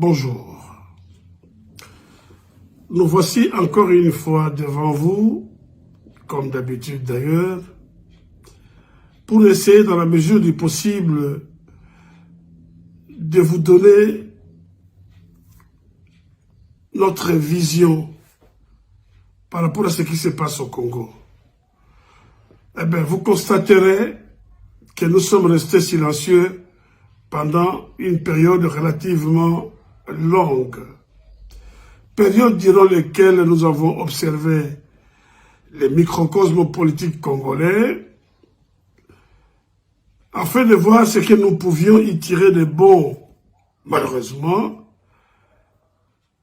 bonjour. Nous voici encore une fois devant vous, comme d'habitude d'ailleurs, pour essayer dans la mesure du possible de vous donner notre vision par rapport à ce qui se passe au Congo. Eh bien, vous constaterez que nous sommes restés silencieux pendant une période relativement longue. Période durant laquelle nous avons observé les microcosmes politiques congolais afin de voir ce que nous pouvions y tirer de bon. Malheureusement,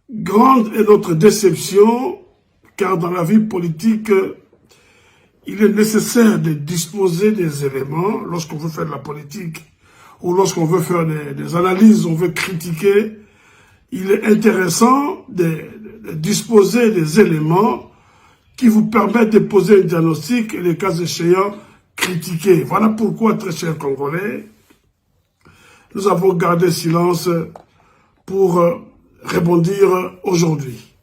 grande est notre déception, car dans la vie politique, il est nécessaire de disposer des éléments lorsqu'on veut faire de la politique ou lorsqu'on veut faire des analyses, on veut critiquer. Il est intéressant de disposer des éléments qui vous permettent de poser un diagnostic et, les cas échéants, critiquer. Voilà pourquoi, très chers Congolais, nous avons gardé silence pour rebondir aujourd'hui.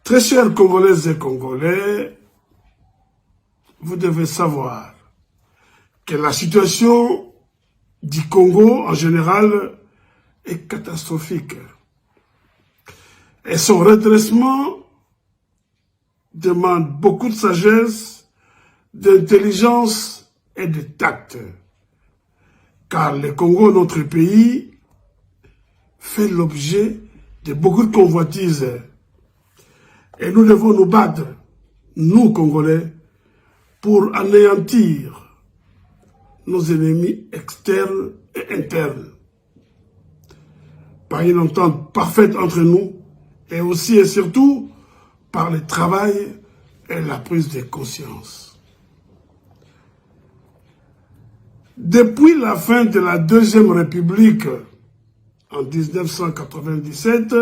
Très chers Congolaises et Congolais, vous devez savoir que la situation du Congo en général est catastrophique. Et son redressement demande beaucoup de sagesse, d'intelligence et de tact. Car le Congo, notre pays, fait l'objet de beaucoup de convoitises. Et nous devons nous battre, nous Congolais, pour anéantir nos ennemis externes et internes. Par une entente parfaite entre nous, et aussi et surtout par le travail et la prise de conscience. Depuis la fin de la Deuxième République en 1997,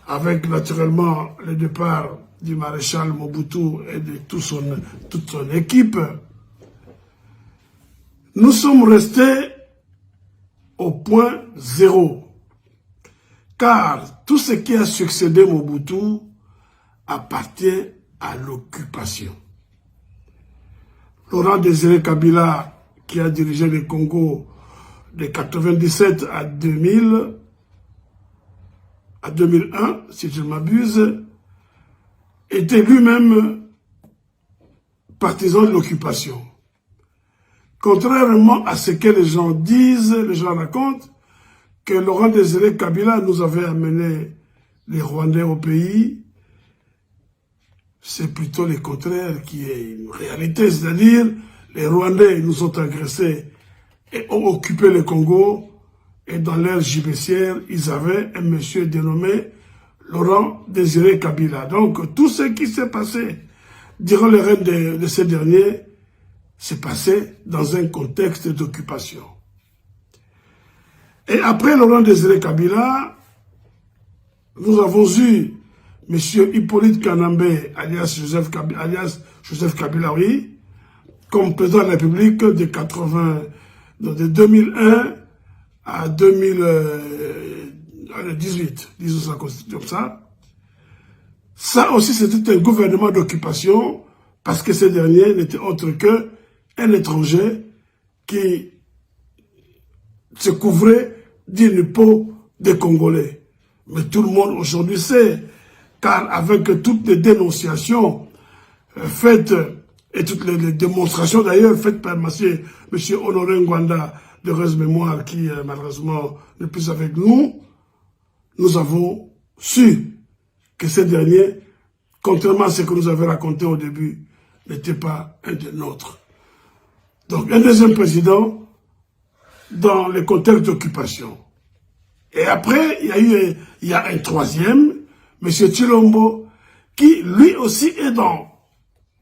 avec naturellement le départ du maréchal Mobutu et de toute son équipe, nous sommes restés au point zéro. Car tout ce qui a succédé Mobutu appartient à l'occupation. Laurent Désiré Kabila, qui a dirigé le Congo de 1997 à 2000, à 2001, si je ne m'abuse, était lui-même partisan de l'occupation. Contrairement à ce que les gens disent, les gens racontent, que Laurent Désiré Kabila nous avait amené les Rwandais au pays, c'est plutôt le contraire qui est une réalité, c'est-à-dire les Rwandais nous ont agressés et ont occupé le Congo, et dans l'ère gibecière, ils avaient un monsieur dénommé Laurent Désiré Kabila. Donc tout ce qui s'est passé durant le règne de ces derniers s'est passé dans un contexte d'occupation. Et après Laurent Désiré Kabila, nous avons eu M. Hippolyte Kanambe, alias Joseph Kabila, oui, comme président de la République de 2001 à 2018, disons ça comme ça. Ça aussi, c'était un gouvernement d'occupation, parce que ce dernier n'était autre qu'un étranger qui se couvrait d'une peau des Congolais. Mais tout le monde aujourd'hui sait, car avec toutes les dénonciations faites, et toutes les démonstrations d'ailleurs faites par M. Honoré Ngwanda de heureuse mémoire, qui malheureusement n'est plus avec nous, nous avons su que ce dernier, contrairement à ce que nous avait raconté au début, n'était pas un des nôtres. Donc un deuxième président dans le contexte d'occupation. Et après, il y a un troisième, M. Tshilombo, qui lui aussi est dans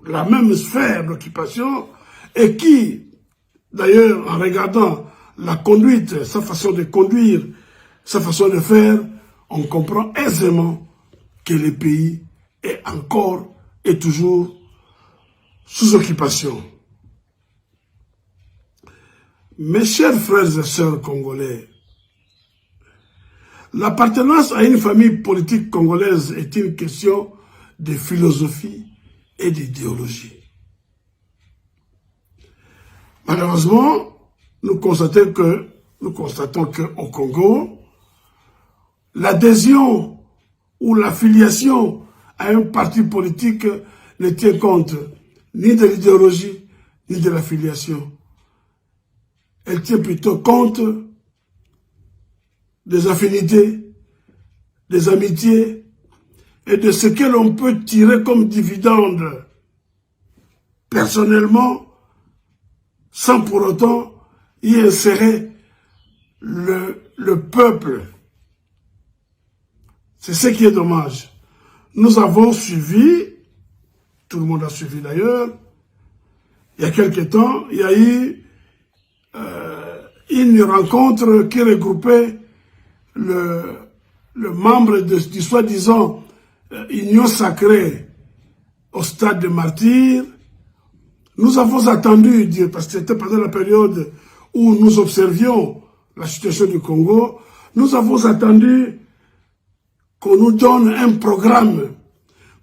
la même sphère d'occupation et qui, d'ailleurs, en regardant la conduite, sa façon de conduire, sa façon de faire, on comprend aisément que le pays est encore et toujours sous occupation. Mes chers frères et sœurs congolais, L'appartenance à une famille politique congolaise est une question de philosophie et d'idéologie. Malheureusement, nous constatons qu'au Congo, l'adhésion ou l'affiliation à un parti politique ne tient compte ni de l'idéologie ni de l'affiliation. Elle tient plutôt compte des affinités, des amitiés et de ce que l'on peut tirer comme dividende personnellement sans pour autant y insérer le peuple. C'est ce qui est dommage. Nous avons suivi, tout le monde a suivi d'ailleurs, il y a quelque temps, il y a eu une rencontre qui regroupait le membre du soi-disant Union Sacrée au stade de Martyrs. Nous avons attendu, parce que c'était pendant la période où nous observions la situation du Congo, nous avons attendu qu'on nous donne un programme,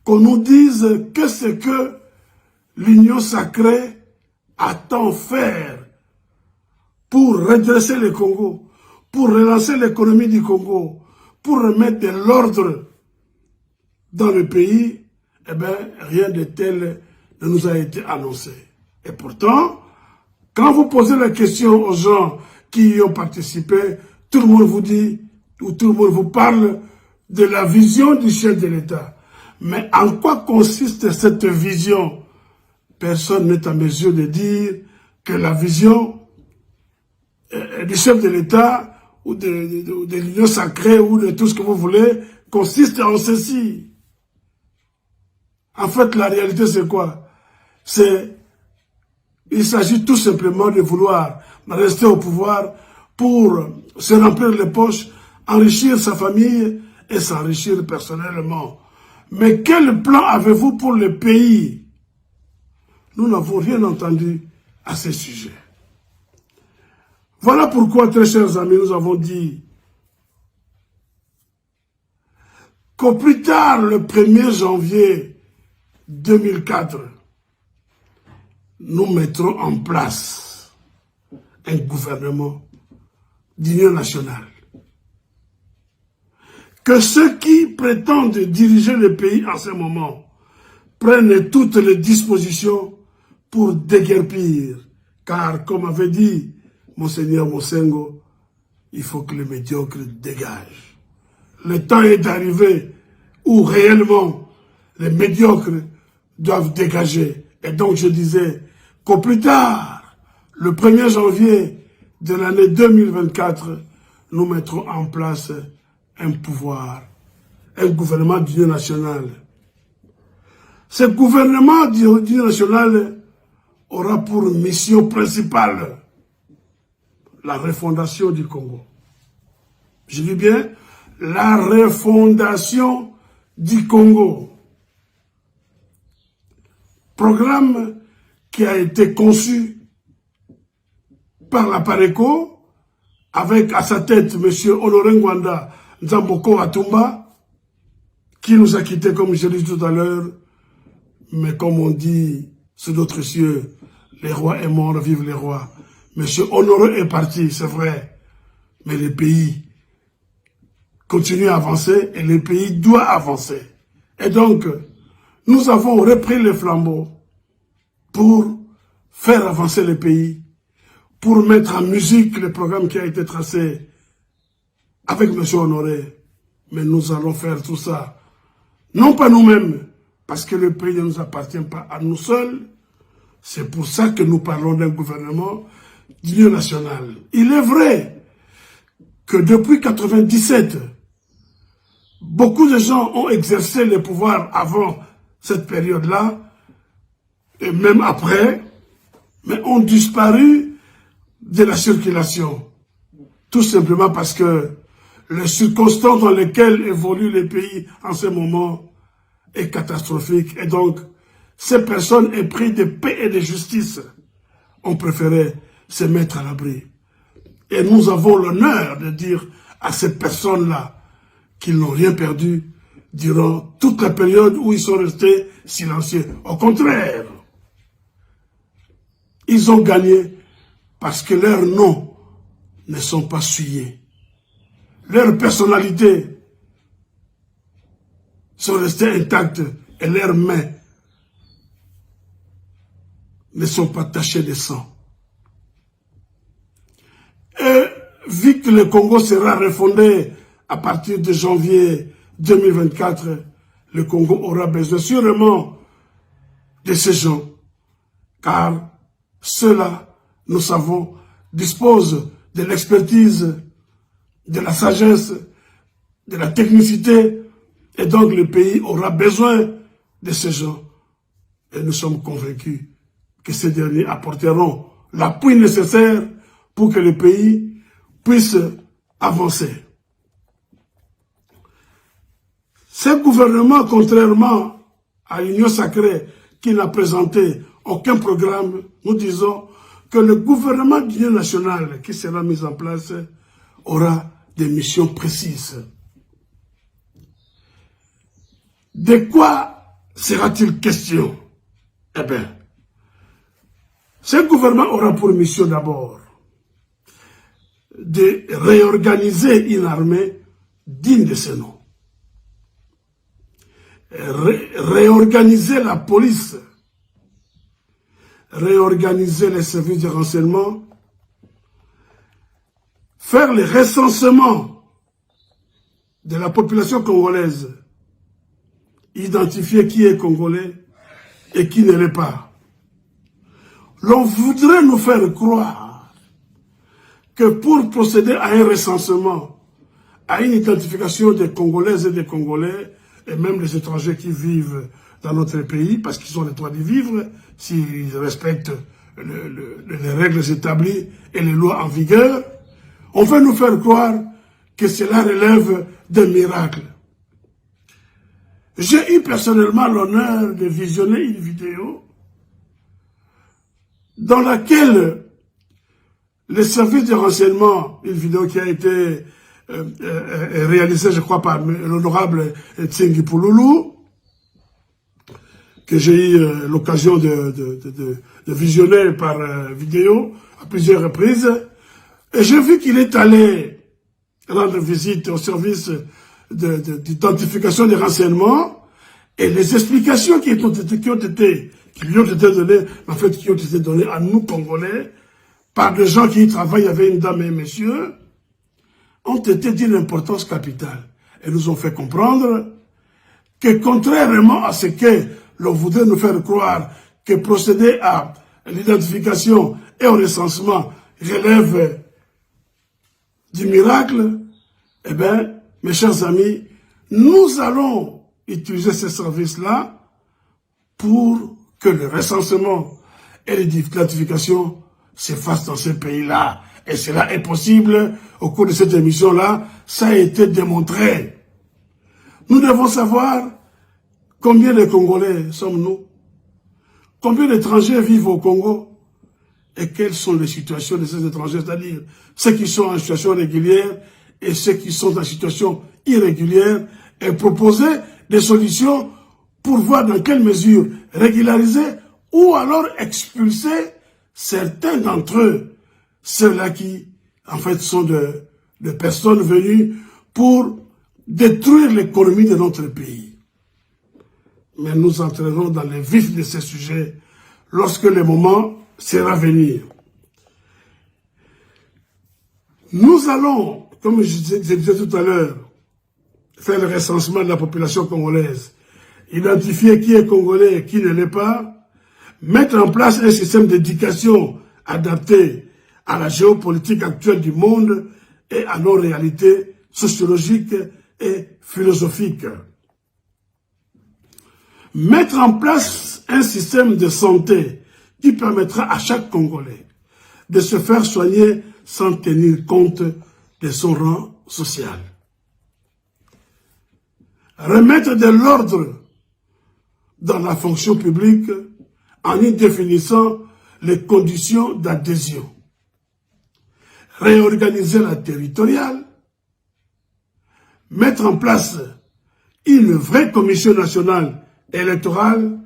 qu'on nous dise que c'est que l'Union Sacrée attend faire pour redresser le Congo, pour relancer l'économie du Congo, pour remettre de l'ordre dans le pays. Eh bien, rien de tel ne nous a été annoncé. Et pourtant, quand vous posez la question aux gens qui y ont participé, tout le monde vous dit, ou tout le monde vous parle de la vision du chef de l'État. Mais en quoi consiste cette vision? Personne n'est en mesure de dire que la vision du chef de l'État ou de l'Union Sacrée ou de tout ce que vous voulez consiste en ceci. En fait, la réalité, c'est quoi? Il s'agit tout simplement de vouloir rester au pouvoir pour se remplir les poches, enrichir sa famille et s'enrichir personnellement. Mais quel plan avez-vous pour le pays? Nous n'avons rien entendu à ce sujet. Voilà pourquoi, très chers amis, nous avons dit qu'au plus tard, le 1er janvier 2004, nous mettrons en place un gouvernement d'union nationale. Que ceux qui prétendent diriger le pays en ce moment prennent toutes les dispositions pour déguerpir. Car, comme avait dit Monseigneur Mosengo, il faut que les médiocres dégagent. Le temps est arrivé où réellement les médiocres doivent dégager. Et donc je disais qu'au plus tard, le 1er janvier de l'année 2024, nous mettrons en place un pouvoir, un gouvernement d'union nationale. Ce gouvernement d'union nationale aura pour mission principale la refondation du Congo. Je dis bien la refondation du Congo. Programme qui a été conçu par la PARECO avec à sa tête M. Honoré Ngwanda Nzamboko Atumba, qui nous a quittés, comme je l'ai dit tout à l'heure, mais comme on dit sous d'autres cieux, les rois est mort, vive les rois. M. Honoré est parti, c'est vrai, mais le pays continue à avancer et le pays doit avancer. Et donc, nous avons repris les flambeaux pour faire avancer le pays, pour mettre en musique le programme qui a été tracé avec M. Honoré. Mais nous allons faire tout ça, non pas nous-mêmes, parce que le pays ne nous appartient pas à nous seuls. C'est pour ça que nous parlons d'un gouvernement d'union nationale. Il est vrai que depuis 1997, beaucoup de gens ont exercé le pouvoir avant cette période-là, et même après, mais ont disparu de la circulation. Tout simplement parce que les circonstances dans lesquelles évolue le pays en ce moment est catastrophique. Et donc, ces personnes épris de paix et de justice ont préféré se mettre à l'abri. Et nous avons l'honneur de dire à ces personnes-là qu'ils n'ont rien perdu durant toute la période où ils sont restés silencieux. Au contraire, ils ont gagné parce que leurs noms ne sont pas souillés. Leurs personnalités sont restées intactes et leurs mains ne sont pas tachées de sang. Et vu que le Congo sera refondé à partir de janvier 2024, le Congo aura besoin sûrement de ces gens, car ceux-là, nous savons, disposent de l'expertise, de la sagesse, de la technicité, et donc le pays aura besoin de ces gens. Et nous sommes convaincus que ces derniers apporteront l'appui nécessaire pour que le pays puisse avancer. Ce gouvernement, contrairement à l'Union sacrée qui n'a présenté aucun programme, nous disons que le gouvernement d'union nationale qui sera mis en place aura des missions précises. De quoi sera-t-il question? Eh bien, ce gouvernement aura pour mission d'abord de réorganiser une armée digne de ce nom. Réorganiser la police, réorganiser les services de renseignement, faire le recensement de la population congolaise, identifier qui est congolais et qui ne l'est pas. L'on voudrait nous faire croire que pour procéder à un recensement, à une identification des Congolaises et des Congolais, et même les étrangers qui vivent dans notre pays, parce qu'ils ont le droit d'y vivre, s'ils respectent les règles établies et les lois en vigueur, on veut nous faire croire que cela relève d'un miracle. J'ai eu personnellement l'honneur de visionner une vidéo dans laquelle les services de renseignement, une vidéo qui a été réalisée, je crois, par l'honorable Tsengi Pouloulou, que j'ai eu l'occasion de visionner par vidéo à plusieurs reprises, et j'ai vu qu'il est allé rendre visite au service d'identification des renseignements, et les explications qui lui ont été données, en fait, qui ont été données à nous, Congolais, par des gens qui y travaillent, il y avait une dame et un monsieur, ont été d'une importance capitale. Et nous ont fait comprendre que contrairement à ce que l'on voudrait nous faire croire, que procéder à l'identification et au recensement relève du miracle, eh bien, mes chers amis, nous allons utiliser ces services-là pour que le recensement et l'identification se fassent dans ce pays-là. Et cela est possible. Au cours de cette émission-là, ça a été démontré. Nous devons savoir combien de Congolais sommes-nous, combien d'étrangers vivent au Congo, et quelles sont les situations de ces étrangers, c'est-à-dire ceux qui sont en situation régulière et ceux qui sont en situation irrégulière, et proposer des solutions pour voir dans quelle mesure régulariser ou alors expulser certains d'entre eux, ceux-là qui, en fait, sont de personnes venues pour détruire l'économie de notre pays. Mais nous entrerons dans le vif de ces sujets lorsque le moment sera venu. Nous allons, comme je disais tout à l'heure, faire le recensement de la population congolaise, identifier qui est congolais et qui ne l'est pas, mettre en place un système d'éducation adapté à la géopolitique actuelle du monde et à nos réalités sociologiques et philosophiques. Mettre en place un système de santé qui permettra à chaque Congolais de se faire soigner sans tenir compte de son rang social. Remettre de l'ordre dans la fonction publique en y définissant les conditions d'adhésion. Réorganiser la territoriale, mettre en place une vraie commission nationale électorale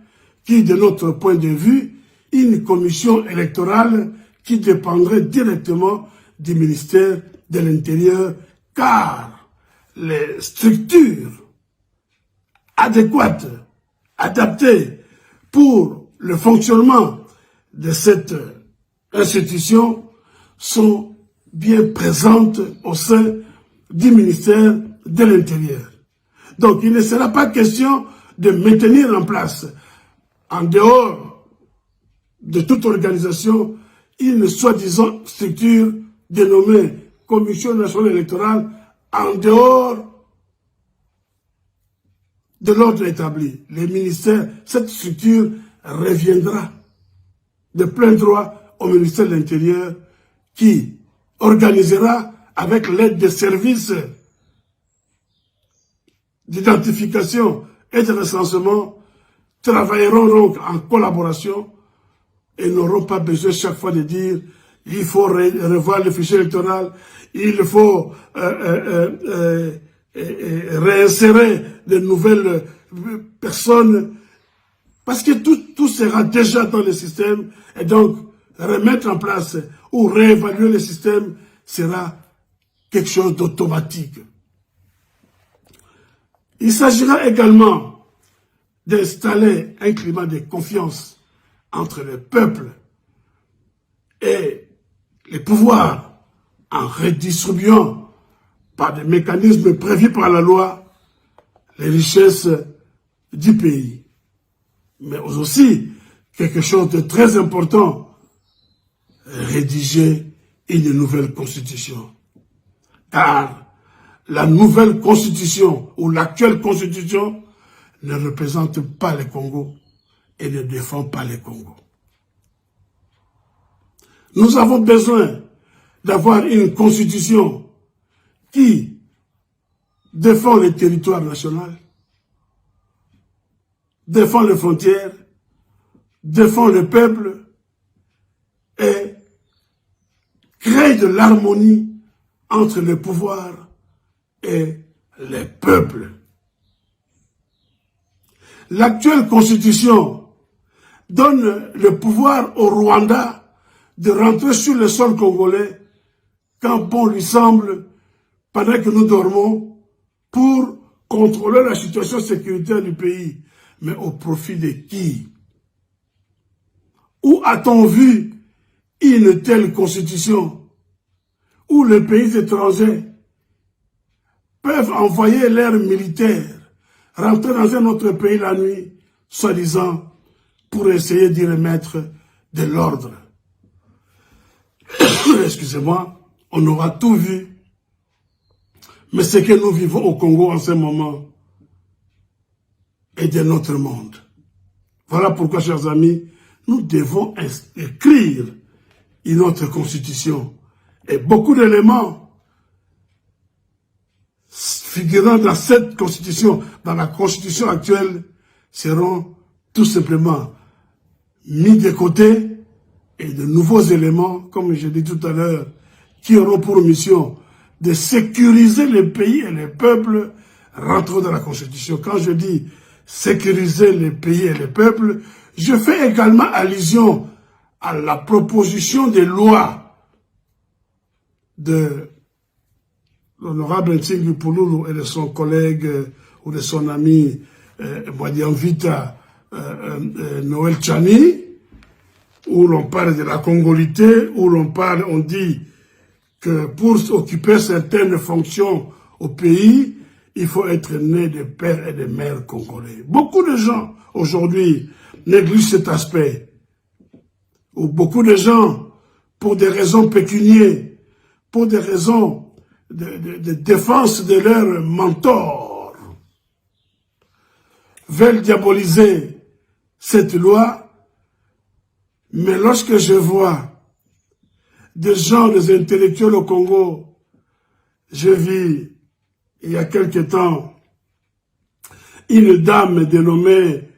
qui, de notre point de vue, une commission électorale qui dépendrait directement du ministère de l'Intérieur, car les structures adéquates, adaptées pour le fonctionnement de cette institution sont bien présentes au sein du ministère de l'Intérieur. Donc il ne sera pas question de maintenir en place, en dehors de toute organisation, une soi-disant structure dénommée Commission nationale électorale en dehors de l'ordre établi. Les ministères, cette structure reviendra de plein droit au ministère de l'Intérieur qui organisera avec l'aide des services d'identification et de recensement, travailleront donc en collaboration et n'auront pas besoin chaque fois de dire il faut revoir le fichier électoral, il faut réinsérer de nouvelles personnes, parce que tout sera déjà dans le système, et donc remettre en place ou réévaluer le système sera quelque chose d'automatique. Il s'agira également d'installer un climat de confiance entre le peuple et les pouvoirs en redistribuant par des mécanismes prévus par la loi les richesses du pays. Mais aussi, quelque chose de très important, rédiger une nouvelle constitution. Car la nouvelle constitution ou l'actuelle constitution ne représente pas le Congo et ne défend pas le Congo. Nous avons besoin d'avoir une constitution qui défend le territoire national, défend les frontières, défend le peuple et crée de l'harmonie entre le pouvoir et les peuples. L'actuelle constitution donne le pouvoir au Rwanda de rentrer sur le sol congolais quand bon lui semble, pendant que nous dormons, pour contrôler la situation sécuritaire du pays. Mais au profit de qui? Où a-t-on vu une telle constitution où les pays étrangers peuvent envoyer leurs militaires rentrer dans un autre pays la nuit, soi-disant, pour essayer d'y remettre de l'ordre? Excusez-moi, on aura tout vu. Mais ce que nous vivons au Congo en ce moment est de notre monde. Voilà pourquoi, chers amis, nous devons écrire une autre constitution. Et beaucoup d'éléments figurant dans cette constitution, dans la constitution actuelle, seront tout simplement mis de côté et de nouveaux éléments, comme je dis tout à l'heure, qui auront pour mission de sécuriser les pays et les peuples rentrant dans la Constitution. Quand je dis sécuriser les pays et les peuples, je fais également allusion à la proposition de loi de l'honorable Ntsingui Pouloulou et de son collègue ou de son ami Vita Noël Tchani, où l'on parle de la congolité, où on dit que pour occuper certaines fonctions au pays, il faut être né de pères et de mères congolais. Beaucoup de gens, aujourd'hui, négligent cet aspect. Ou beaucoup de gens, pour des raisons pécuniaires, pour des raisons de défense de leurs mentors, veulent diaboliser cette loi. Mais lorsque je vois des gens, des intellectuels au Congo, je vis, il y a quelque temps, une dame dénommée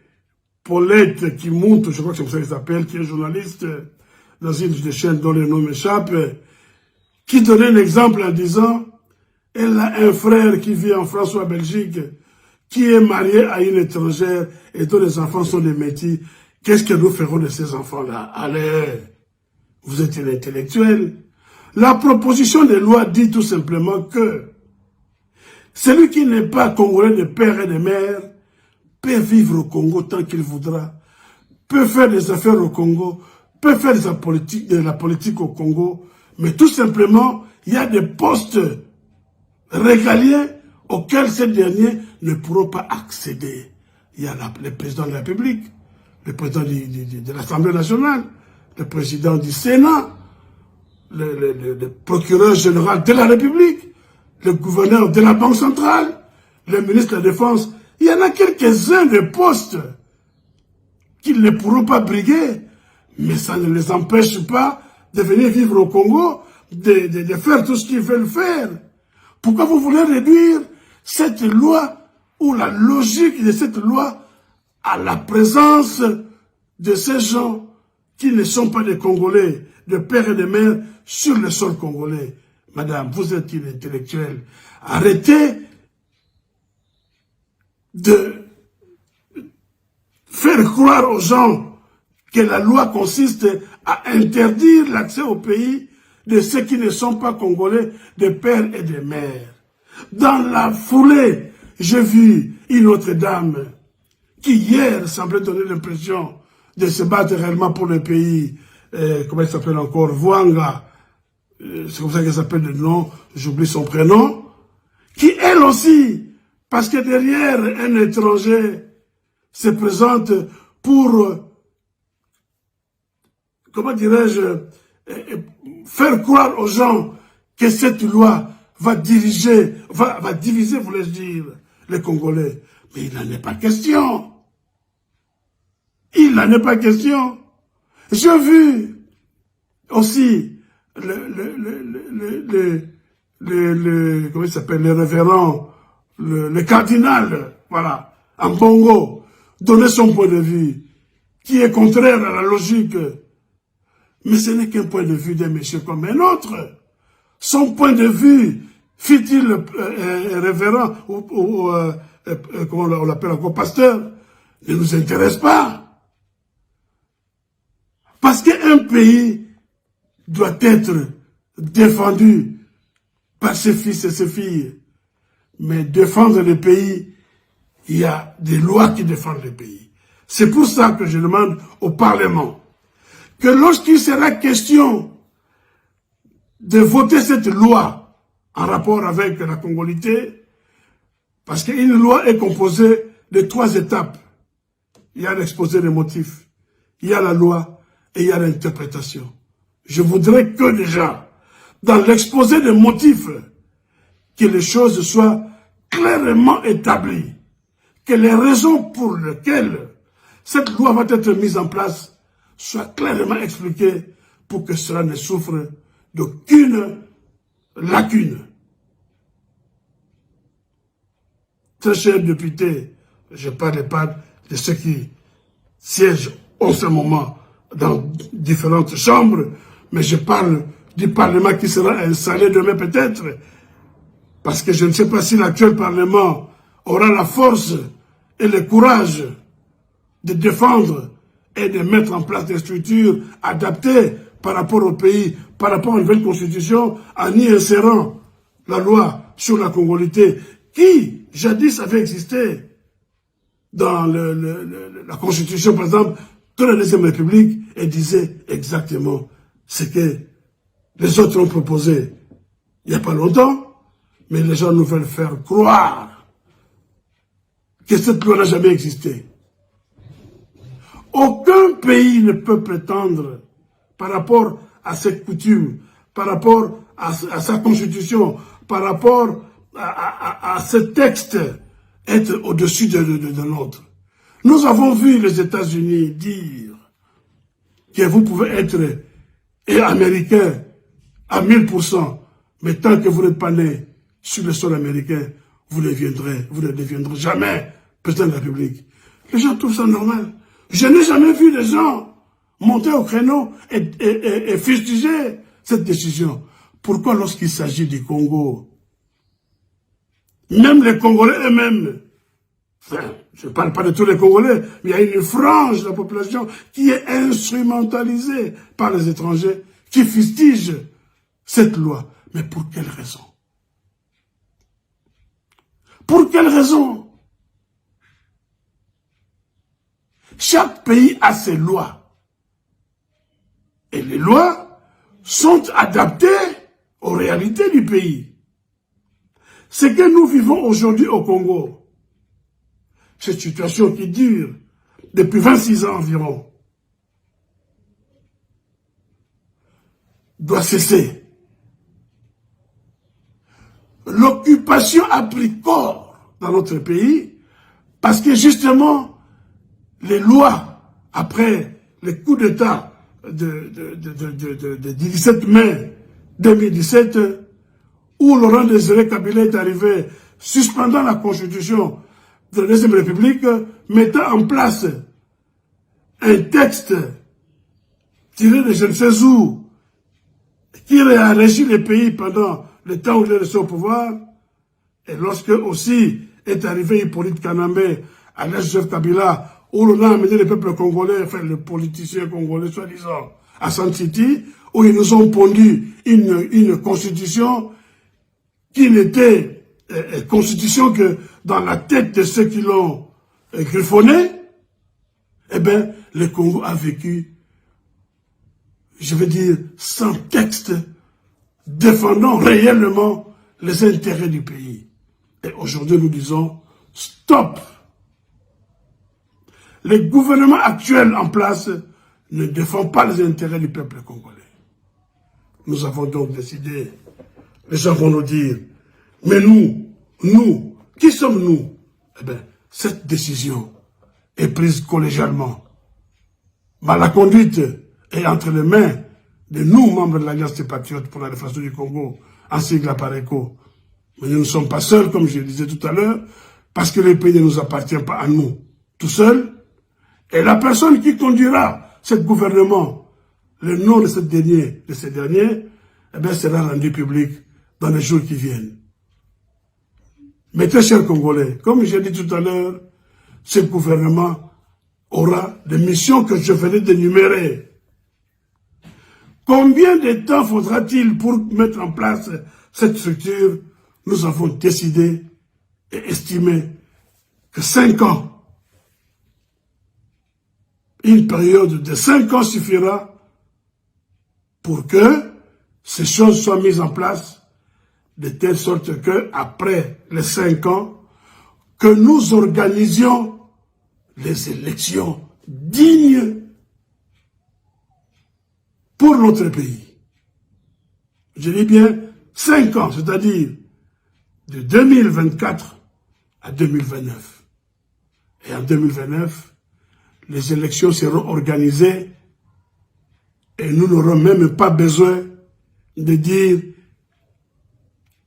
Paulette Kimuntu, je crois que c'est comme ça qu'elle s'appelle, qui est journaliste dans une des chaînes dont le nom m'échappe, qui donnait un exemple en disant, Elle a un frère qui vit en France ou en Belgique, qui est marié à une étrangère et dont les enfants sont des métis. Qu'est-ce que nous ferons de ces enfants-là? Allez, vous êtes un intellectuel. La proposition de loi dit tout simplement que celui qui n'est pas congolais de père et de mère peut vivre au Congo tant qu'il voudra, peut faire des affaires au Congo, peut faire de la politique au Congo, mais tout simplement, il y a des postes régaliens auxquels ces derniers ne pourront pas accéder. Il y a le président de la République, le président de l'Assemblée nationale, le président du Sénat, le procureur général de la République, le gouverneur de la Banque centrale, le ministre de la Défense. Il y en a quelques-uns de postes qu'ils ne pourront pas briguer, mais ça ne les empêche pas de venir vivre au Congo, de faire tout ce qu'ils veulent faire. Pourquoi vous voulez réduire cette loi ou la logique de cette loi à la présence de ces gens qui ne sont pas des Congolais, de père et de mère, sur le sol congolais? Madame, vous êtes une intellectuelle. Arrêtez de faire croire aux gens que la loi consiste à interdire l'accès au pays de ceux qui ne sont pas congolais, de père et de mère. Dans la foulée, j'ai vu une autre dame qui hier semblait donner l'impression de se battre réellement pour le pays, comment il s'appelle encore, Vwanga, c'est comme ça qu'elle s'appelle le nom, j'oublie son prénom, qui elle aussi, parce que derrière un étranger se présente pour, comment dirais-je, faire croire aux gens que cette loi va diviser, voulais-je dire, les Congolais. Mais il n'en est pas question. Il n'en est pas question. J'ai vu aussi comment il s'appelle, le révérend, le cardinal, voilà, en Bongo, donner son point de vue, qui est contraire à la logique. Mais ce n'est qu'un point de vue d'un monsieur comme un autre. Son point de vue, fut-il révérend ou comment on l'appelle encore, pasteur, ne nous intéresse pas. Parce qu'un pays doit être défendu par ses fils et ses filles. Mais défendre le pays, il y a des lois qui défendent le pays. C'est pour ça que je demande au Parlement que lorsqu'il sera question de voter cette loi en rapport avec la congolité, parce qu'une loi est composée de 3 étapes. Il y a l'exposé des motifs, il y a la loi et il y a l'interprétation. Je voudrais que déjà, dans l'exposé des motifs, que les choses soient clairement établies, que les raisons pour lesquelles cette loi va être mise en place soient clairement expliquées pour que cela ne souffre d'aucune lacune. Très chers députés, je ne parle pas de ceux qui siègent en ce moment dans différentes chambres, mais je parle du Parlement qui sera installé demain peut-être, parce que je ne sais pas si l'actuel Parlement aura la force et le courage de défendre et de mettre en place des structures adaptées par rapport au pays, par rapport à une nouvelle constitution, en y insérant la loi sur la congolité, qui, jadis, avait existé dans la constitution, par exemple, de la Deuxième République, et disait exactement ce que les autres ont proposé il n'y a pas longtemps, mais les gens nous veulent faire croire que cette loi n'a jamais existé. Aucun pays ne peut prétendre, par rapport à cette coutume, par rapport à sa constitution, par rapport à ce texte, être au-dessus de l'autre. Nous avons vu les États-Unis dire que vous pouvez être américain à 1000%, mais tant que vous n'êtes pas né sur le sol américain, vous ne deviendrez jamais président de la République. Les gens trouvent ça normal. Je n'ai jamais vu des gens monter au créneau et fustiger cette décision. Pourquoi lorsqu'il s'agit du Congo, Même les Congolais eux-mêmes, enfin, je ne parle pas de tous les Congolais, mais il y a une frange de la population qui est instrumentalisée par les étrangers, qui fustige cette loi. Mais pour quelle raison? Pour quelle raison? Chaque pays a ses lois. Et les lois sont adaptées aux réalités du pays. Ce que nous vivons aujourd'hui au Congo, cette situation qui dure depuis 26 ans environ, doit cesser. L'occupation a pris corps dans notre pays parce que justement, les lois, après les coups d'État de 17 mai 2017, où Laurent Désiré Kabila est arrivé, suspendant la constitution de la Deuxième République, mettant en place un texte tiré de je ne sais où, qui a régi le pays pendant le temps où il est resté au pouvoir, et lorsque aussi est arrivé Hippolyte Kanambe à l'âge de Joseph Kabila, où l'on a amené le peuple congolais, enfin les politiciens congolais soi-disant, à San City, où ils nous ont pondu une constitution qui n'était constitution que dans la tête de ceux qui l'ont griffonnée. Eh bien, le Congo a vécu, je veux dire, sans texte défendant réellement les intérêts du pays. Et aujourd'hui, nous disons, stop! Le gouvernement actuel en place ne défend pas les intérêts du peuple congolais. Nous avons donc décidé, les gens vont nous dire, mais nous, qui sommes-nous? Eh bien, cette décision est prise collégialement. Mais la conduite est entre les mains de nous, membres de l'Alliance des Patriotes pour la Défense du Congo, en sigle APARECO. Mais nous ne sommes pas seuls, comme je le disais tout à l'heure, parce que le pays ne nous appartient pas à nous, tout seul. Et la personne qui conduira ce gouvernement, le nom de ces derniers, eh bien, sera rendu public dans les jours qui viennent. Mais très chers Congolais, comme j'ai dit tout à l'heure, ce gouvernement aura des missions que je venais d'énumérer. Combien de temps faudra-t-il pour mettre en place cette structure? Nous avons décidé et estimé que 5 ans, une période de 5 ans suffira pour que ces choses soient mises en place de telle sorte que, après les 5 ans, que nous organisions les élections dignes pour notre pays. Je dis bien 5 ans, c'est-à-dire de 2024 à 2029. Et en 2029, les élections seront organisées et nous n'aurons même pas besoin de dire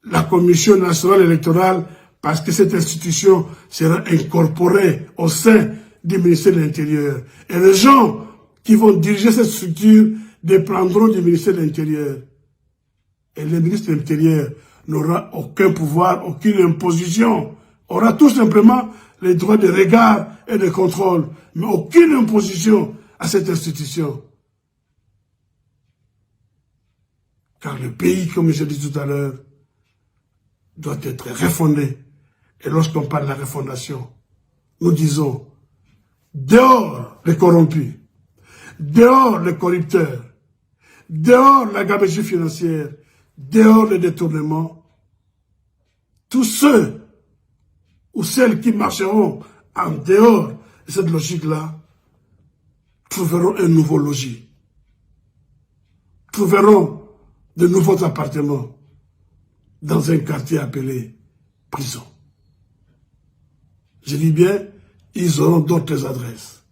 la Commission nationale électorale, parce que cette institution sera incorporée au sein du ministère de l'Intérieur. Et les gens qui vont diriger cette structure dépendront du ministère de l'Intérieur. Et le ministre de l'Intérieur n'aura aucun pouvoir, aucune imposition, aura tout simplement les droits de regard et de contrôle, mais aucune imposition à cette institution. Car le pays, comme je l'ai dit tout à l'heure, doit être refondé. Et lorsqu'on parle de la refondation, nous disons, dehors les corrompus, dehors les corrupteurs, dehors la gabegie financière, dehors le détournement, tous ceux ou celles qui marcheront en dehors de cette logique-là trouveront un nouveau logis, trouveront de nouveaux appartements dans un quartier appelé prison. Je dis bien, ils auront d'autres adresses.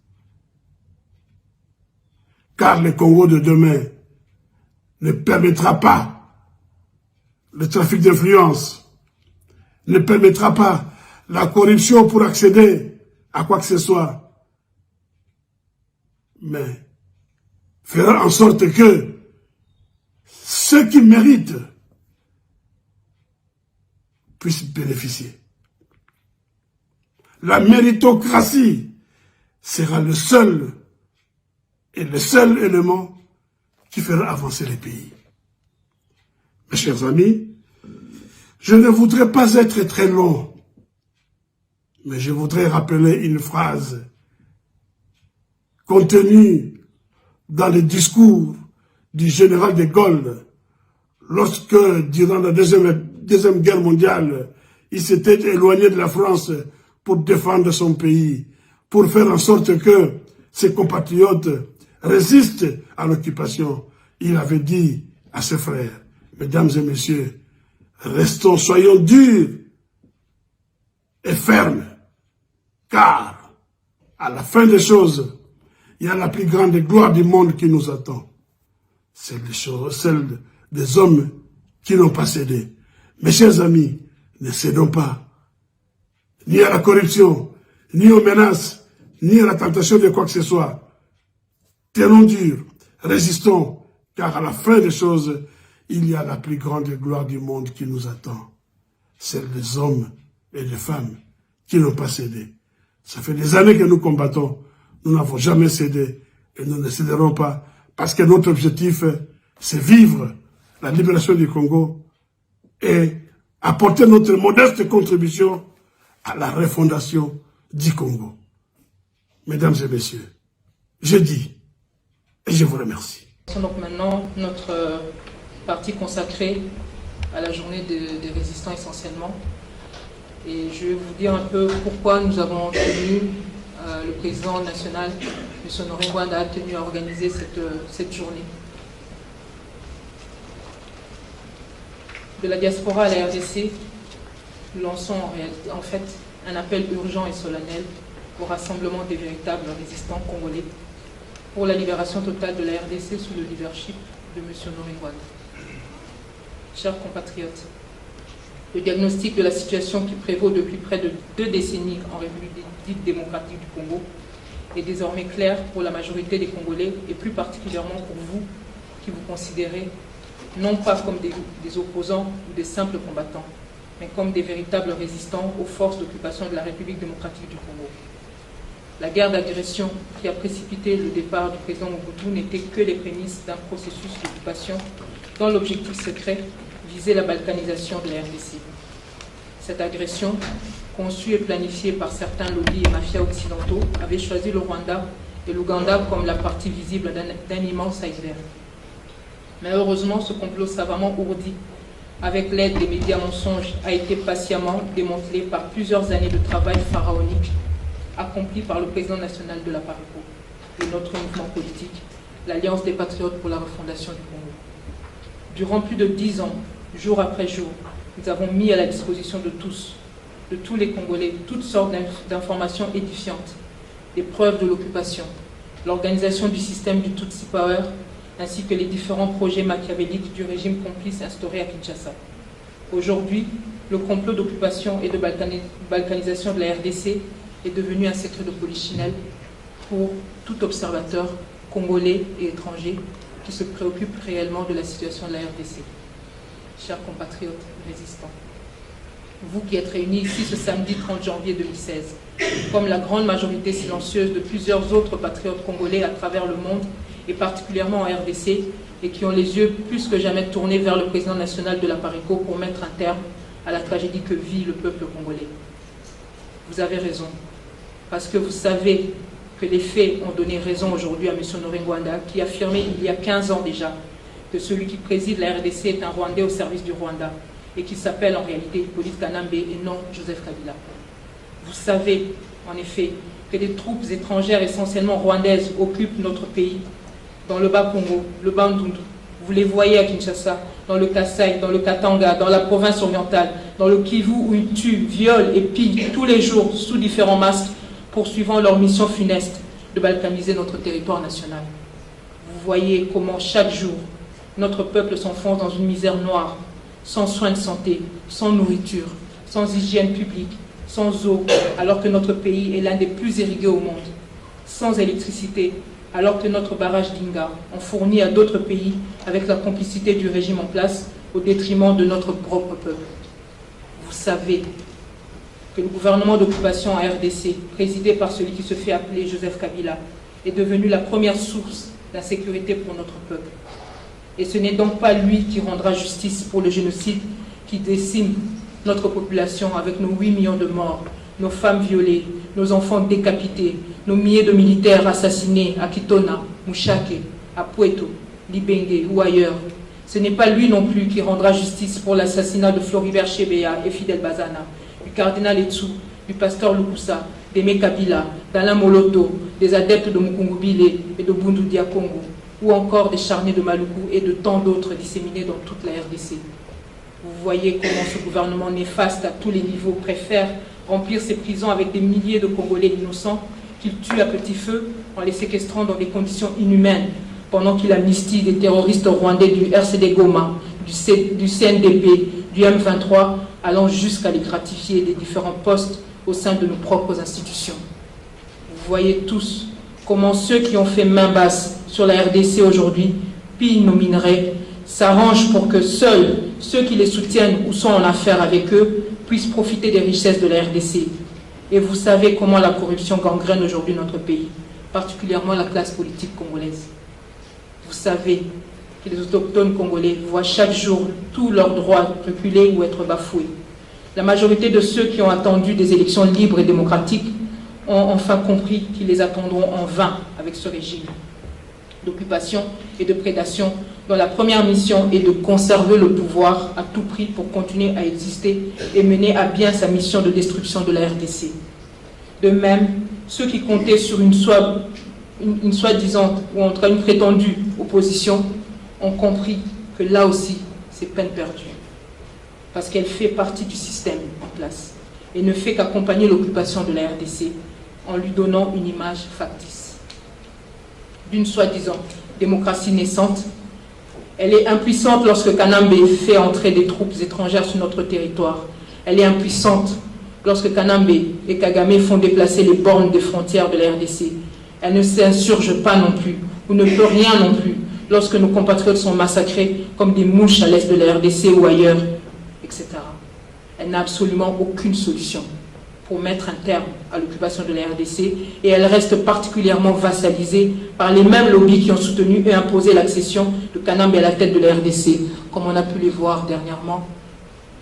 Car le Congo de demain ne permettra pas le trafic d'influence, ne permettra pas la corruption pour accéder à quoi que ce soit, mais fera en sorte que ceux qui méritent puissent bénéficier. La méritocratie sera le seul élément qui fera avancer les pays. Mes chers amis, je ne voudrais pas être très long, mais je voudrais rappeler une phrase contenue dans le discours du général de Gaulle lorsque, durant la deuxième guerre mondiale, il s'était éloigné de la France pour défendre son pays, pour faire en sorte que ses compatriotes résistent à l'occupation. Il avait dit à ses frères, mesdames et messieurs, soyons durs et fermes, car à la fin des choses, il y a la plus grande gloire du monde qui nous attend. C'est celle des hommes qui n'ont pas cédé. Mes chers amis, ne cédons pas, ni à la corruption, ni aux menaces, ni à la tentation de quoi que ce soit. Tenons dur, résistons, car à la fin des choses, il y a la plus grande gloire du monde qui nous attend. Celle des hommes et des femmes qui n'ont pas cédé. Ça fait des années que nous combattons. Nous n'avons jamais cédé et nous ne céderons pas parce que notre objectif, c'est vivre la libération du Congo et apporter notre modeste contribution à la refondation du Congo. Mesdames et messieurs, je dis et je vous remercie. Donc maintenant, notre partie consacrée à la journée des résistants essentiellement. Et je vais vous dire un peu pourquoi nous avons tenu, le président national, M. Honoré Ngouanda, a tenu à organiser cette journée. De la diaspora à la RDC, nous lançons en fait un appel urgent et solennel au rassemblement des véritables résistants congolais pour la libération totale de la RDC sous le leadership de M. Honoré Ngouanda. Chers compatriotes, le diagnostic de la situation qui prévaut depuis près de 2 décennies en République dite démocratique du Congo est désormais clair pour la majorité des Congolais et plus particulièrement pour vous qui vous considérez non pas comme des opposants ou des simples combattants, mais comme des véritables résistants aux forces d'occupation de la République démocratique du Congo. La guerre d'agression qui a précipité le départ du président Mobutu n'était que les prémices d'un processus d'occupation dont l'objectif secret visait la balkanisation de la RDC. Cette agression, conçue et planifiée par certains lobbies et mafias occidentaux, avait choisi le Rwanda et l'Ouganda comme la partie visible d'un immense iceberg. Mais heureusement, ce complot savamment ourdi, avec l'aide des médias mensonges, a été patiemment démantelé par plusieurs années de travail pharaonique accompli par le président national de la PARECO et notre mouvement politique, l'Alliance des Patriotes pour la refondation du Congo. Durant plus de 10 ans, jour après jour, nous avons mis à la disposition de tous les Congolais, toutes sortes d'informations édifiantes, des preuves de l'occupation, l'organisation du système du Tutsi Power, ainsi que les différents projets machiavéliques du régime complice instauré à Kinshasa. Aujourd'hui, le complot d'occupation et de balkanisation de la RDC est devenu un secret de polichinelle pour tout observateur congolais et étranger qui se préoccupe réellement de la situation de la RDC. Chers compatriotes résistants, vous qui êtes réunis ici ce samedi 30 janvier 2016, comme la grande majorité silencieuse de plusieurs autres patriotes congolais à travers le monde, et particulièrement en RDC, et qui ont les yeux plus que jamais tournés vers le président national de la PARECO pour mettre un terme à la tragédie que vit le peuple congolais. Vous avez raison, parce que vous savez que les faits ont donné raison aujourd'hui à M. Honoré Ngouanda, qui affirmait il y a 15 ans déjà que celui qui préside la RDC est un Rwandais au service du Rwanda, et qu'il s'appelle en réalité Hippolyte Kanambe et non Joseph Kabila. Vous savez, en effet, que des troupes étrangères essentiellement rwandaises occupent notre pays, dans le Bas-Congo, le Bandundu. Vous les voyez à Kinshasa, dans le Kasaï, dans le Katanga, dans la province orientale, dans le Kivu, où ils tuent, violent et pillent tous les jours sous différents masques, poursuivant leur mission funeste de balkaniser notre territoire national. Vous voyez comment chaque jour, notre peuple s'enfonce dans une misère noire, sans soins de santé, sans nourriture, sans hygiène publique, sans eau, alors que notre pays est l'un des plus irrigués au monde, sans électricité, alors que notre barrage d'Inga en fournit à d'autres pays avec la complicité du régime en place au détriment de notre propre peuple. Vous savez que le gouvernement d'occupation en RDC, présidé par celui qui se fait appeler Joseph Kabila, est devenu la première source d'insécurité pour notre peuple. Et ce n'est donc pas lui qui rendra justice pour le génocide qui décime notre population avec nos 8 millions de morts, nos femmes violées, nos enfants décapités, nos milliers de militaires assassinés à Kitona, Mouchake, à Pueto, Libenge ou ailleurs. Ce n'est pas lui non plus qui rendra justice pour l'assassinat de Floribert Chebeya et Fidel Bazana, du cardinal Etsou, du pasteur Lukusa, d'Aimé Kabila, d'Alain Moloto, des adeptes de Mukungubile et de Bundu Dia Congo, ou encore des charnés de Maluku et de tant d'autres disséminés dans toute la RDC. Vous voyez comment ce gouvernement néfaste à tous les niveaux préfère remplir ses prisons avec des milliers de Congolais innocents qu'il tue à petit feu en les séquestrant dans des conditions inhumaines, pendant qu'il amnistie des terroristes rwandais du RCD Goma, du CNDP, du M23, allant jusqu'à les gratifier des différents postes au sein de nos propres institutions. Vous voyez tous comment ceux qui ont fait main basse sur la RDC aujourd'hui pillent nos minerais, s'arrangent pour que seuls ceux qui les soutiennent ou sont en affaire avec eux puissent profiter des richesses de la RDC. Et vous savez comment la corruption gangrène aujourd'hui notre pays, particulièrement la classe politique congolaise. Vous savez que les autochtones congolais voient chaque jour tous leurs droits reculer ou être bafoués. La majorité de ceux qui ont attendu des élections libres et démocratiques ont enfin compris qu'ils les attendront en vain avec ce régime d'occupation et de prédation dont la première mission est de conserver le pouvoir à tout prix pour continuer à exister et mener à bien sa mission de destruction de la RDC. De même, ceux qui comptaient sur une soi-disant ou en tout cas une prétendue opposition ont compris que là aussi, c'est peine perdue. Parce qu'elle fait partie du système en place et ne fait qu'accompagner l'occupation de la RDC en lui donnant une image factice d'une soi-disant démocratie naissante. Elle est impuissante lorsque Kanambe fait entrer des troupes étrangères sur notre territoire. Elle est impuissante lorsque Kanambe et Kagame font déplacer les bornes des frontières de la RDC. Elle ne s'insurge pas non plus, ou ne peut rien non plus, lorsque nos compatriotes sont massacrés comme des mouches à l'est de la RDC ou ailleurs, etc. Elle n'a absolument aucune solution pour mettre un terme à l'occupation de la RDC et elle reste particulièrement vassalisée par les mêmes lobbies qui ont soutenu et imposé l'accession de Kanambe à la tête de la RDC, comme on a pu les voir dernièrement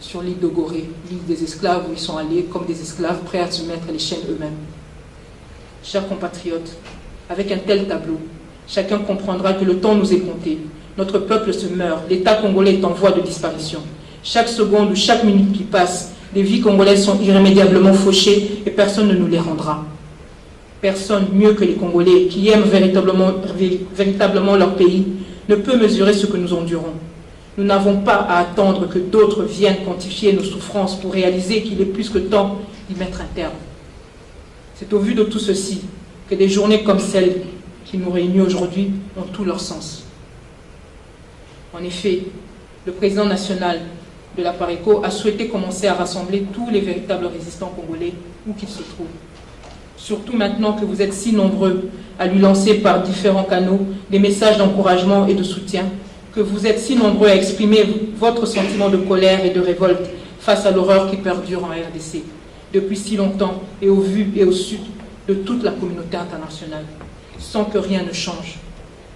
sur l'île de Gorée, l'île des esclaves où ils sont allés comme des esclaves prêts à se mettre les chaînes eux-mêmes. Chers compatriotes, avec un tel tableau, chacun comprendra que le temps nous est compté. Notre peuple se meurt, l'État congolais est en voie de disparition. Chaque seconde ou chaque minute qui passe, les vies congolaises sont irrémédiablement fauchées et personne ne nous les rendra. Personne mieux que les Congolais qui aiment véritablement leur pays ne peut mesurer ce que nous endurons. Nous n'avons pas à attendre que d'autres viennent quantifier nos souffrances pour réaliser qu'il est plus que temps d'y mettre un terme. C'est au vu de tout ceci que des journées comme celle qui nous réunit aujourd'hui ont tout leur sens. En effet, le président national de la PARECO a souhaité commencer à rassembler tous les véritables résistants congolais où qu'ils se trouvent. Surtout maintenant que vous êtes si nombreux à lui lancer par différents canaux des messages d'encouragement et de soutien, que vous êtes si nombreux à exprimer votre sentiment de colère et de révolte face à l'horreur qui perdure en RDC depuis si longtemps et au vu et au sud de toute la communauté internationale, sans que rien ne change.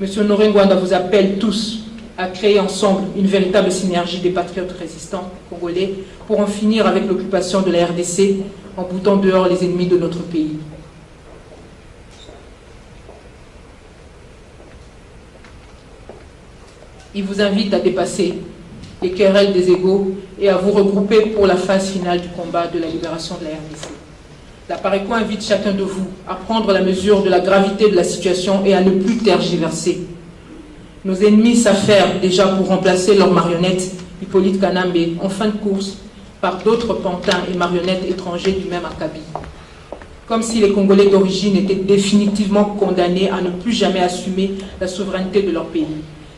M. Honoré Ngwanda vous appelle tous à créer ensemble une véritable synergie des patriotes résistants congolais pour en finir avec l'occupation de la RDC en boutant dehors les ennemis de notre pays. Il vous invite à dépasser les querelles des égaux et à vous regrouper pour la phase finale du combat de la libération de la RDC. La PARECO invite chacun de vous à prendre la mesure de la gravité de la situation et à ne plus tergiverser. Nos ennemis s'affairent déjà pour remplacer leur marionnette, Hippolyte Kanambe, en fin de course, par d'autres pantins et marionnettes étrangers du même acabit. Comme si les Congolais d'origine étaient définitivement condamnés à ne plus jamais assumer la souveraineté de leur pays.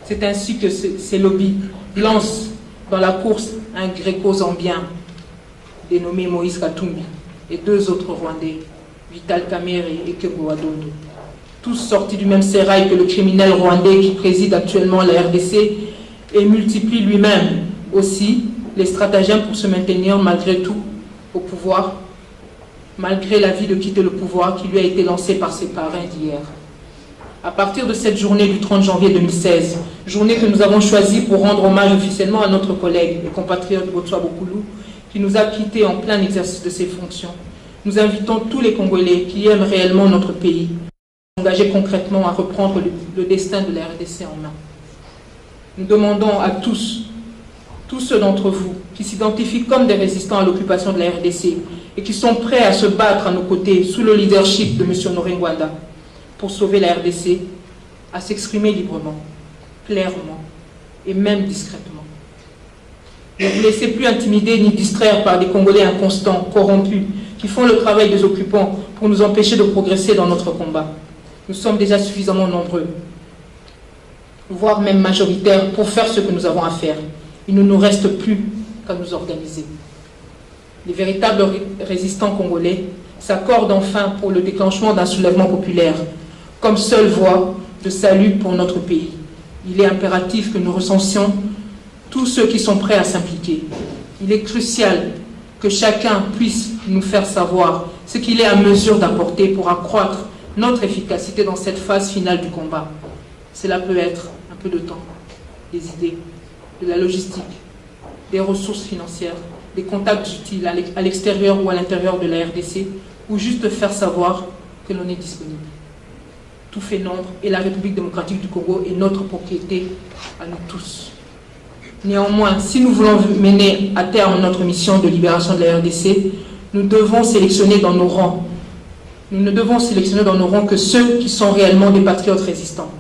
C'est ainsi que ces lobbies lancent dans la course un gréco-zambien dénommé Moïse Katumbi et deux autres Rwandais, Vital Kamerhe et Kego Adondo. Tous sortis du même sérail que le criminel rwandais qui préside actuellement la RDC et multiplie lui-même aussi les stratagèmes pour se maintenir malgré tout au pouvoir, malgré l'avis de quitter le pouvoir qui lui a été lancé par ses parrains d'hier. À partir de cette journée du 30 janvier 2016, journée que nous avons choisie pour rendre hommage officiellement à notre collègue et compatriote Botswa Bokoulou, qui nous a quittés en plein exercice de ses fonctions, nous invitons tous les Congolais qui aiment réellement notre pays à s'engager concrètement à reprendre le destin de la RDC en main. Nous demandons à tous ceux d'entre vous qui s'identifient comme des résistants à l'occupation de la RDC et qui sont prêts à se battre à nos côtés sous le leadership de M. Honoré Ngwanda pour sauver la RDC, à s'exprimer librement, clairement et même discrètement. Ne vous laissez plus intimider ni distraire par des Congolais inconstants, corrompus, qui font le travail des occupants pour nous empêcher de progresser dans notre combat. Nous sommes déjà suffisamment nombreux, voire même majoritaires, pour faire ce que nous avons à faire. Il ne nous reste plus qu'à nous organiser. Les véritables résistants congolais s'accordent enfin pour le déclenchement d'un soulèvement populaire, comme seule voie de salut pour notre pays. Il est impératif que nous recensions tous ceux qui sont prêts à s'impliquer. Il est crucial que chacun puisse nous faire savoir ce qu'il est à mesure d'apporter pour accroître notre efficacité dans cette phase finale du combat. Cela peut être un peu de temps, des idées, de la logistique, des ressources financières, des contacts utiles à l'extérieur ou à l'intérieur de la RDC, ou juste faire savoir que l'on est disponible. Tout fait nombre et la République démocratique du Congo est notre propriété à nous tous. Néanmoins, si nous voulons mener à terme notre mission de libération de la RDC, nous devons sélectionner dans nos rangs. Nous ne devons sélectionner dans nos rangs que ceux qui sont réellement des patriotes résistants.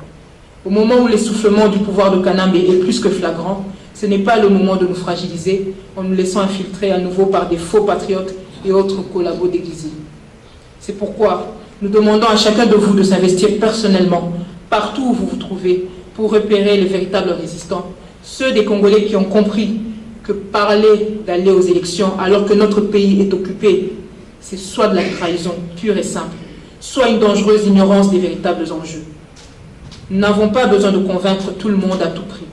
Au moment où l'essoufflement du pouvoir de Kanambe est plus que flagrant, ce n'est pas le moment de nous fragiliser en nous laissant infiltrer à nouveau par des faux patriotes et autres collabos déguisés. C'est pourquoi nous demandons à chacun de vous de s'investir personnellement, partout où vous vous trouvez, pour repérer les véritables résistants, ceux des Congolais qui ont compris que parler d'aller aux élections alors que notre pays est occupé, c'est soit de la trahison pure et simple, soit une dangereuse ignorance des véritables enjeux. Nous n'avons pas besoin de convaincre tout le monde à tout prix.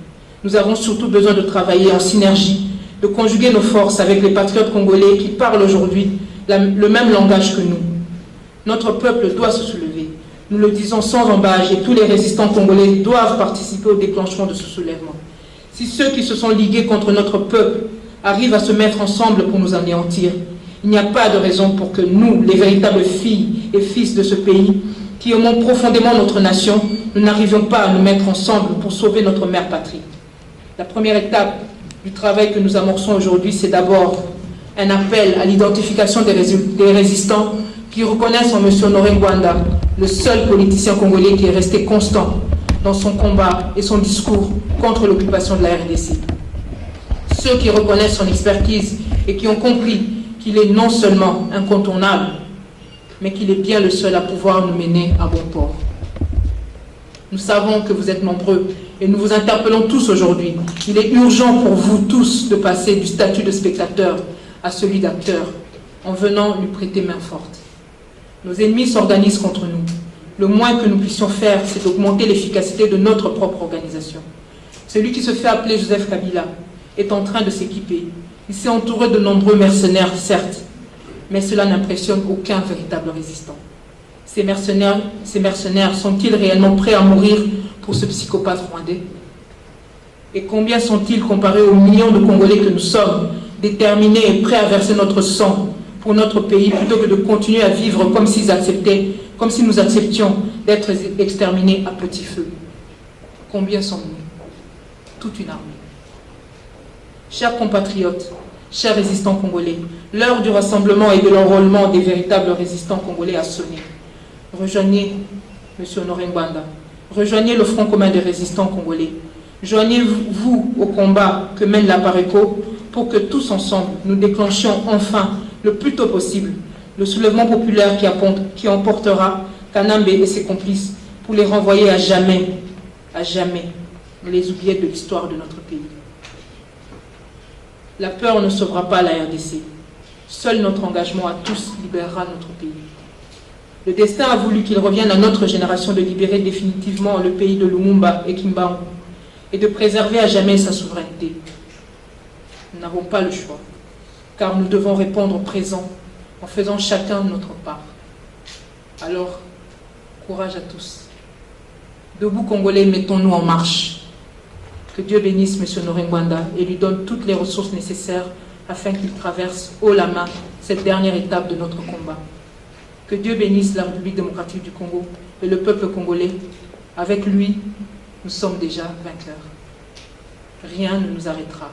Nous avons surtout besoin de travailler en synergie, de conjuguer nos forces avec les patriotes congolais qui parlent aujourd'hui le même langage que nous. Notre peuple doit se soulever. Nous le disons sans embâche et tous les résistants congolais doivent participer au déclenchement de ce soulèvement. Si ceux qui se sont ligués contre notre peuple arrivent à se mettre ensemble pour nous anéantir, il n'y a pas de raison pour que nous, les véritables filles et fils de ce pays, qui aimons profondément notre nation, nous n'arrivions pas à nous mettre ensemble pour sauver notre mère patrie. La première étape du travail que nous amorçons aujourd'hui, c'est d'abord un appel à l'identification des résistants qui reconnaissent en M. Honoré Ngwanda, le seul politicien congolais qui est resté constant dans son combat et son discours contre l'occupation de la RDC. Ceux qui reconnaissent son expertise et qui ont compris qu'il est non seulement incontournable, mais qu'il est bien le seul à pouvoir nous mener à bon port. Nous savons que vous êtes nombreux et nous vous interpellons tous aujourd'hui. Il est urgent pour vous tous de passer du statut de spectateur à celui d'acteur en venant lui prêter main forte. Nos ennemis s'organisent contre nous. Le moins que nous puissions faire, c'est d'augmenter l'efficacité de notre propre organisation. Celui qui se fait appeler Joseph Kabila est en train de s'équiper. Il s'est entouré de nombreux mercenaires, certes, mais cela n'impressionne aucun véritable résistant. Ces mercenaires sont-ils réellement prêts à mourir pour ce psychopathe rwandais? Et combien sont-ils comparés aux millions de Congolais que nous sommes, déterminés et prêts à verser notre sang pour notre pays, plutôt que de continuer à vivre comme si nous acceptions d'être exterminés à petit feu? Combien sommes-nous? Toute une armée. Chers compatriotes, chers résistants congolais, l'heure du rassemblement et de l'enrôlement des véritables résistants congolais a sonné. Rejoignez M. Honoré Ngwanda, rejoignez le Front commun des résistants congolais, joignez-vous au combat que mène la PARECO pour que tous ensemble nous déclenchions enfin le plus tôt possible le soulèvement populaire qui emportera Kanambe et ses complices pour les renvoyer à jamais les oubliettes de l'histoire de notre pays. La peur ne sauvera pas la RDC. Seul notre engagement à tous libérera notre pays. Le destin a voulu qu'il revienne à notre génération de libérer définitivement le pays de Lumumba et Kimbangu et de préserver à jamais sa souveraineté. Nous n'avons pas le choix, car nous devons répondre au présent en faisant chacun notre part. Alors, courage à tous. Debout Congolais, mettons-nous en marche. Que Dieu bénisse M. Noringwanda et lui donne toutes les ressources nécessaires afin qu'il traverse haut la main cette dernière étape de notre combat. Que Dieu bénisse la République démocratique du Congo et le peuple congolais. Avec lui, nous sommes déjà vainqueurs. Rien ne nous arrêtera.